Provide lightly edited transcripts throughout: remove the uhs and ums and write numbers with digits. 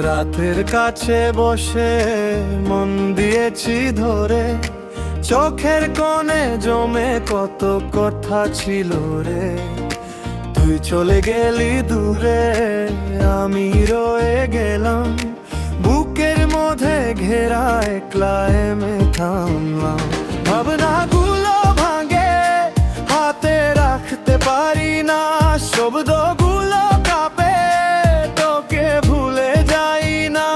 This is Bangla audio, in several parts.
রাতের কাছে বসে মন দিয়েছি ধরে, চোখের কোণে জমে কত কথা ছিল রে। তুই চলে গেলি দূরে, আমি রয়ে গেলাম বুকের মধ্যে ঘেরা, একলা এমে থামলাম। ভাবনাগুলো ভাঙে, হাতে রাখতে পারি না, শব্দগুলো কাঁপে, তোকে ভুলে যাই না।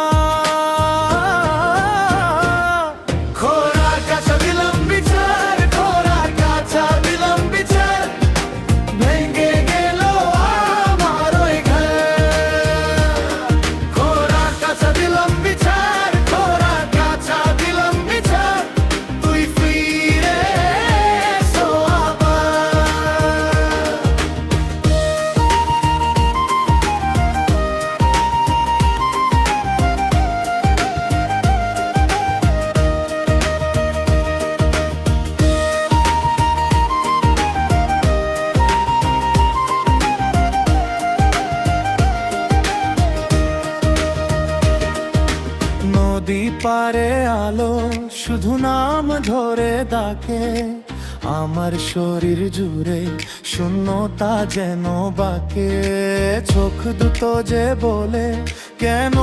খোরার কাছে দিলাম বিচার, খোরার কাছে দিলাম বিচার, ভেঙে গেল আমার ওই ঘর। খোরার কাছে দিলাম বিচার, খোরার কাছে দিলাম বিচার, তুই ফিরে এসো আবার। নদী পারে আলো শুধু নাম ধরে ডাকে, আমার শরীর জুড়ে শূন্যতা যেন বাকে। চোখ দুটো যে বলে কেন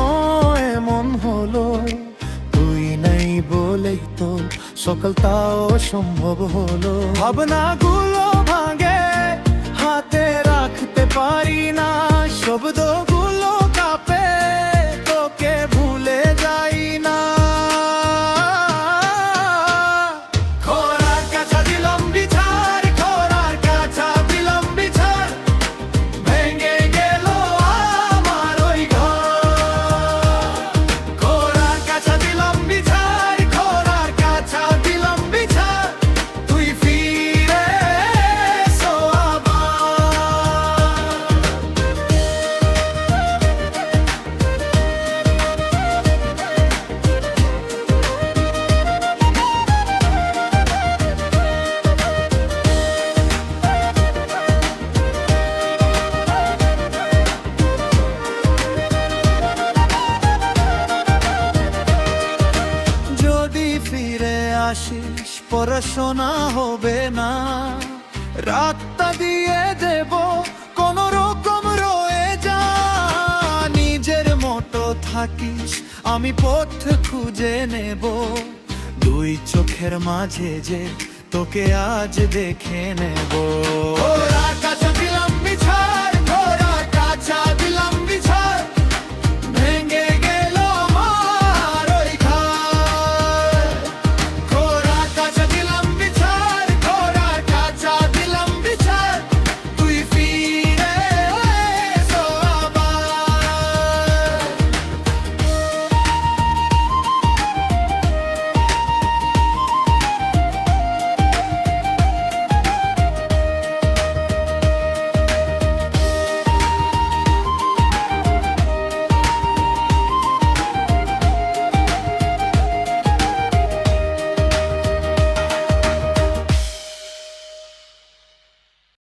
এমন হলো, তুই নেই বলেই তো সকালটাও সম্ভব হলো। ভাবনাগুলো ভাঙে, হাতে রাখতে পারি না, শব্দগুলো কাঁপে, তোকে ভুলে যাই না। খোরার কাছে দিলাম বিচার, খোরার কাছে দিলাম বিচার, ভেঙে গেল আমার ওই ঘর। খোরার কাছে দিলাম বিচার, খোরার কাছে দিলাম বিচার, তুই ফিরে এসো আবার। যদি ফিরে আসিস পড়াশোনা হবে না, রাতটা দিয়ে দেব কোন রকম রয়ে যা। নিজের মতো থাকিস, আমি পথ খুঁজে নেব, দুই চোখের মাঝে যে তোকে আজ দেখে নেব।